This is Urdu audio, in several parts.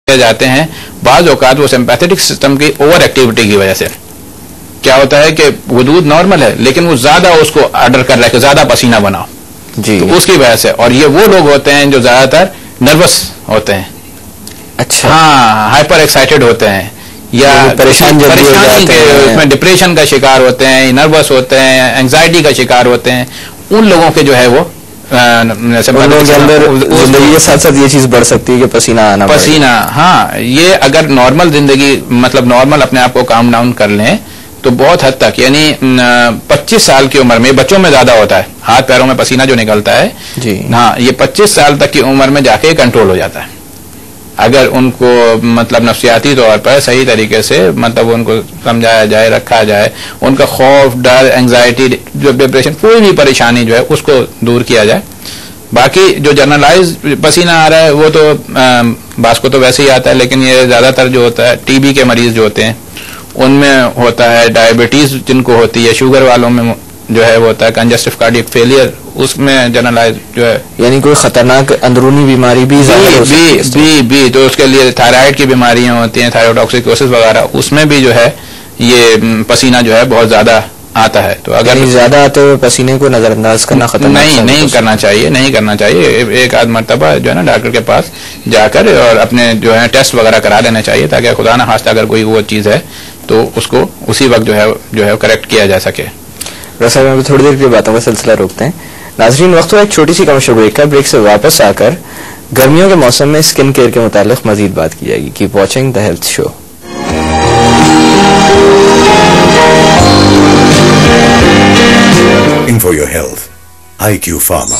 جاتے ہیں بعض اوقات وہ سمپیتھیٹک سسٹم کی اوور ایکٹیویٹی کی وجہ سے کیا ہوتا ہے کہ حدود نارمل ہے لیکن وہ زیادہ اس کو آرڈر کر رہا ہے کہ زیادہ پسینہ بناؤ جی تو اس کی وجہ سے. اور یہ وہ لوگ ہوتے ہیں جو زیادہ تر نروس ہوتے ہیں, اچھا ہاں ہائپر ایکسائٹیڈ ہوتے ہیں یا پریشانی کے اس میں ڈپریشن کا شکار ہوتے ہیں, نروس ہوتے ہیں, اینگزائٹی کا شکار ہوتے ہیں, ان لوگوں کے جو ہے وہ زندگی کے ساتھ ساتھ یہ چیز بڑھ سکتی ہے کہ پسینہ آنا پسینہ. ہاں یہ اگر نارمل زندگی مطلب نارمل اپنے آپ کو کام ڈاؤن کر لیں تو بہت حد تک یعنی 25 سال کی عمر میں بچوں میں زیادہ ہوتا ہے ہاتھ پیروں میں پسینہ جو نکلتا ہے جی ہاں یہ 25 سال تک کی عمر میں جا کے کنٹرول ہو جاتا ہے اگر ان کو مطلب نفسیاتی طور پر صحیح طریقے سے مطلب ان کو سمجھایا جائے رکھا جائے, ان کا خوف ڈر اینگزائٹی جو ڈپریشن کوئی بھی پریشانی جو ہے اس کو دور کیا جائے. باقی جو جنرلائز پسینہ آ رہا ہے وہ تو بعض کو تو ویسے ہی آتا ہے لیکن یہ زیادہ تر جو ہوتا ہے ٹی بی کے مریض جو ہوتے ہیں ان میں ہوتا ہے, ڈائبٹیز جن کو ہوتی ہے, شوگر والوں میں جو ہے وہ ہوتا ہے کنجسٹو کارڈیک فیلئر, اس میں جنرلائز جو ہے یعنی کوئی خطرناک اندرونی بیماری بھی تو اس کے لیے تھائرائڈ کی بیماریاں ہوتی ہیں, تھائروٹاکسیکوسس وغیرہ, اس میں بھی جو ہے یہ پسینہ جو ہے بہت زیادہ آتا ہے. تو اگر زیادہ آتے ہوئے پسینے کو نظر انداز کرنا نہیں کرنا چاہیے. ایک آدھ مرتبہ جو ہے نا ڈاکٹر کے پاس جا کر اور اپنے جو ہے ٹیسٹ وغیرہ کرا لینا چاہیے تاکہ خدا نہ خواستہ اگر کوئی وہ چیز ہے تو اس کو اسی وقت جو ہے کریکٹ کیا جا سکے. رسا میں تھوڑی دیر کی باتوں کا سلسلہ روکتے ہیں. ناظرین وقت ہوا ایک چھوٹی سی کمرشل بریک کا. بریک سے واپس آ کر گرمیوں کے موسم میں اسکن کیئر کے متعلق مزید بات کی جائے گی. Keep watching the health show. For your health, IQ Pharma.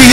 Be a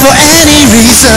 for any reason.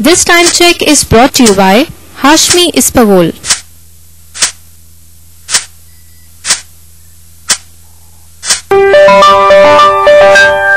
This time check is brought to you by Hashmi Ispagol.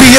Be a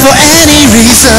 for any reason.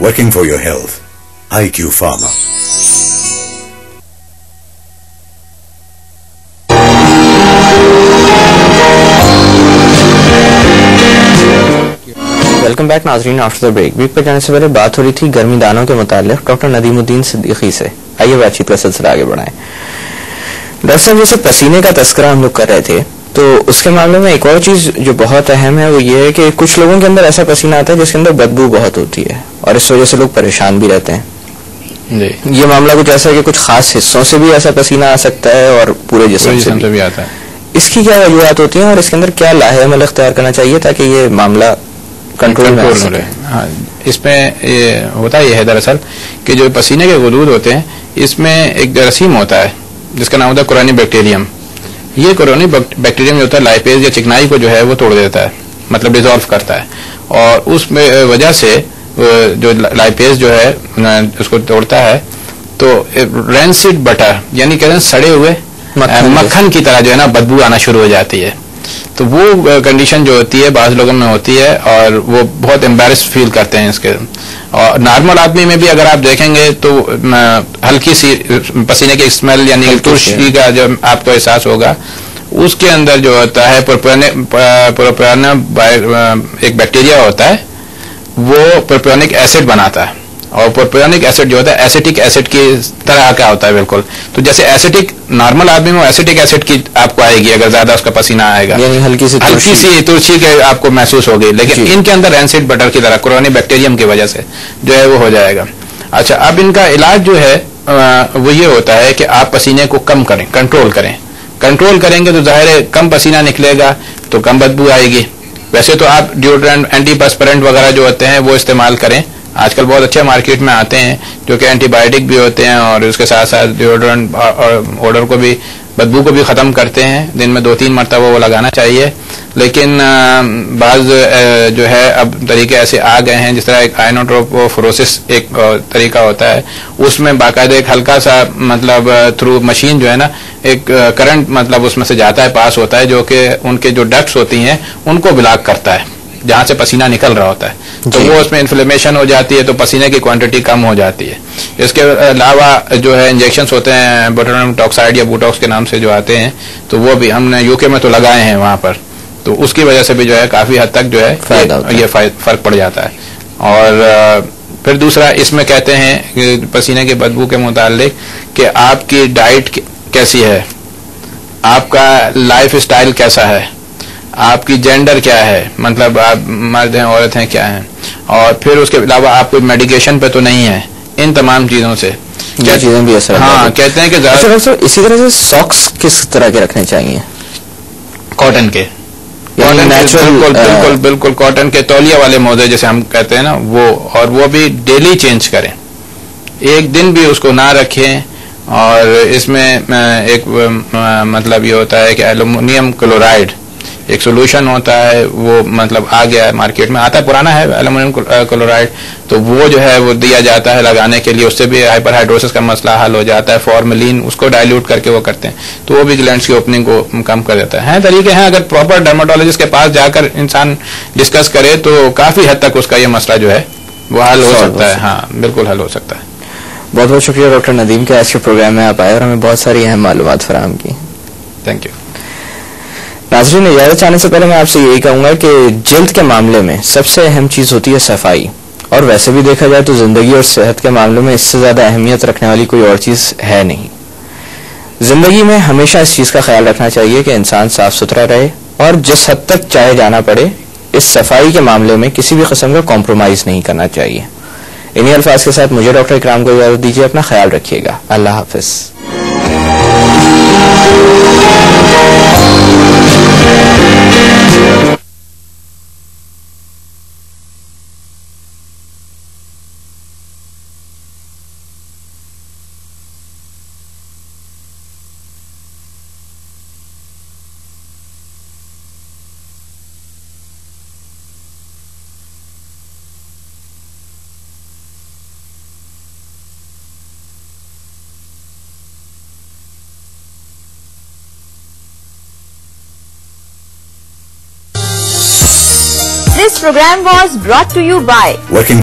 Working for your health, IQ Pharma. Welcome back ناظرین آفٹر دا بریک. بریک پر جانے سے پہلے بات ہو رہی تھی گرمی دانوں کے متعلق ڈاکٹر ندیم الدین صدیقی سے. آئیے بات چیت کا سلسلہ آگے بڑھائیں. ڈاکٹر صاحب جیسے پسینے کا تذکرہ ہم لوگ کر رہے تھے, تو اس کے معاملے میں ایک اور چیز جو بہت اہم ہے وہ یہ ہے کہ کچھ لوگوں کے اندر ایسا پسینہ آتا ہے جس کے اندر بدبو بہت ہوتی ہے اور اس وجہ سے لوگ پریشان بھی رہتے ہیں. جی, یہ معاملہ کچھ ایسا ہے کہ کچھ خاص حصوں سے بھی ایسا پسینہ آ سکتا ہے اور پورے جسم سے بھی آتا ہے. اس کی کیا وجوہات ہوتی ہیں اور اس کے اندر کیا لاہے عمل اختیار کرنا چاہیے تاکہ یہ معاملہ کنٹرول میں رہے؟ ہاں, اس میں یہ ہوتا یہ ہے دراصل کہ جو پسینے کے غدود ہوتے ہیں اس میں ایک جراثیم ہوتا ہے جس کا نام ہوتا ہے کورونی بیکٹیریم. یہ کورونی بیکٹیریم جو ہوتا ہے لائپیز یا چکنائی کو جو ہے وہ توڑ دیتا ہے, مطلب ڈیزالو کرتا ہے, اور اس وجہ سے جو لائپیز جو ہے اس کو توڑتا ہے تو رینسڈ بٹر یعنی کہتے ہیں سڑے ہوئے مکھن کی طرح جو ہے نا بدبو آنا شروع ہو جاتی ہے. تو وہ کنڈیشن جو ہوتی ہے بعض لوگوں میں ہوتی ہے اور وہ بہت امبیرس فیل کرتے ہیں اس کے. اور نارمل آدمی میں بھی اگر آپ دیکھیں گے تو ہلکی سی پسینے کی اسمیل یعنی ترشی کا جو آپ کو احساس ہوگا, اس کے اندر جو ہوتا ہے پروپیانا ایک بیکٹیریا ہوتا ہے, وہ پروپیونک ایسڈ بناتا ہے, اور پروپیونک ایسڈ جو ہوتا ہے ایسیٹک ایسڈ کی طرح کا ہوتا ہے بالکل. تو جیسے ایسیٹک نارمل آدمی میں ایسیٹک ایسڈ کی آپ کو آئے گی اگر زیادہ اس کا پسینہ آئے گا, یعنی ہلکی سی ترشی کے آپ کو محسوس ہوگی, لیکن ان کے اندر رینسڈ بٹر کی طرح کورونی بیکٹیریم کی وجہ سے جو ہے وہ ہو جائے گا. اچھا, اب ان کا علاج جو ہے وہ یہ ہوتا ہے کہ آپ پسینے کو کم کریں, کنٹرول کریں. کنٹرول کریں گے تو ظاہر ہے کم پسینہ نکلے گا تو کم بدبو آئے گی. ویسے تو آپ ڈیوڈرنٹ اینٹی پرسپرنٹ وغیرہ جو ہوتے ہیں وہ استعمال کریں, آج کل بہت اچھے مارکیٹ میں آتے ہیں جو کہ اینٹی بایوٹک بھی ہوتے ہیں اور اس کے ساتھ ساتھ ڈیوڈرنٹ اور اوڈر کو بھی بدبو کو بھی ختم کرتے ہیں. دن میں 2-3 مرتبہ وہ لگانا چاہیے. لیکن بعض جو ہے اب طریقے ایسے آ گئے ہیں, جس طرح ایک آئنوٹروپوفوروسس ایک طریقہ ہوتا ہے, اس میں باقاعدہ ایک ہلکا سا مطلب تھرو مشین جو ہے نا ایک کرنٹ مطلب اس میں سے جاتا ہے, پاس ہوتا ہے, جو کہ ان کے جو ڈکٹس ہوتی ہیں ان کو بلاک کرتا ہے جہاں سے پسینہ نکل رہا ہوتا ہے. تو وہ اس میں انفلیمیشن ہو جاتی ہے تو پسینے کی کوانٹٹی کم ہو جاتی ہے. اس کے علاوہ جو ہے انجیکشنز ہوتے ہیں بوٹولینم ٹاکسائڈ یا بوٹاکس کے نام سے جو آتے ہیں, تو وہ بھی ہم نے UK میں تو لگائے ہیں وہاں پر, تو اس کی وجہ سے بھی جو ہے کافی حد تک جو ہے یہ فرق پڑ جاتا ہے. اور پھر دوسرا اس میں کہتے ہیں پسینے کے بدبو کے متعلق کہ آپ کی ڈائٹ کیسی ہے, آپ کا لائف اسٹائل کیسا ہے, آپ کی جینڈر کیا ہے, مطلب آپ مرد ہیں عورت ہیں کیا ہیں, اور پھر اس کے علاوہ آپ کوئی میڈیکیشن پہ تو نہیں ہے. ان تمام چیزوں سے چیزیں بھی اثر کہتے ہیں کہ اسی طرح سے ساکس کس طرح کے رکھنے چاہیے؟ کاٹن کے, بالکل کاٹن کے تولیہ والے موزے جیسے ہم کہتے ہیں نا وہ, اور وہ بھی ڈیلی چینج کریں, ایک دن بھی اس کو نہ رکھیں. اور اس میں ایک مطلب یہ ہوتا ہے کہ ایلومینیم کلورائڈ ایک سولوشن ہوتا ہے, وہ مطلب آ گیا ہے مارکیٹ میں, آتا ہے پرانا ہے ایلومینیم کلورائڈ, تو وہ جو ہے وہ دیا جاتا ہے لگانے کے لیے, اس سے بھی ہائپر ہائیڈروسس کا مسئلہ حل ہو جاتا ہے. فارملین اس کو ڈائلیوٹ کر کے وہ کرتے ہیں, تو وہ بھی گلینڈس کی اوپننگ کو کم کر دیتا ہے. طریقے ہیں, اگر پراپر ڈرماٹولوجسٹ کے پاس جا کر انسان ڈسکس کرے تو کافی حد تک اس کا یہ مسئلہ جو ہے وہ حل ہو سکتا ہے. ہاں بالکل حل ہو سکتا ہے. بہت بہت شکریہ ڈاکٹر ندیم کے آج کے پروگرام میں آپ آئے اور ہمیں بہت ساری اہم معلومات فراہم کی. Thank you. ناظرین, اجازت چاہنے سے پہلے میں آپ سے یہی کہوں گا کہ جلد کے معاملے میں سب سے اہم چیز ہوتی ہے صفائی, اور ویسے بھی دیکھا جائے تو زندگی اور صحت کے معاملے میں اس سے زیادہ اہمیت رکھنے والی کوئی اور چیز ہے نہیں. زندگی میں ہمیشہ اس چیز کا خیال رکھنا چاہیے کہ انسان صاف ستھرا رہے, اور جس حد تک چاہے جانا پڑے اس صفائی کے معاملے میں کسی بھی قسم کا کمپرومائز نہیں کرنا چاہیے. انہی الفاظ کے ساتھ مجھے ڈاکٹر اکرام کو اجازت دیجیے. اپنا خیال رکھیے گا. اللہ حافظ. This program was brought to you by Working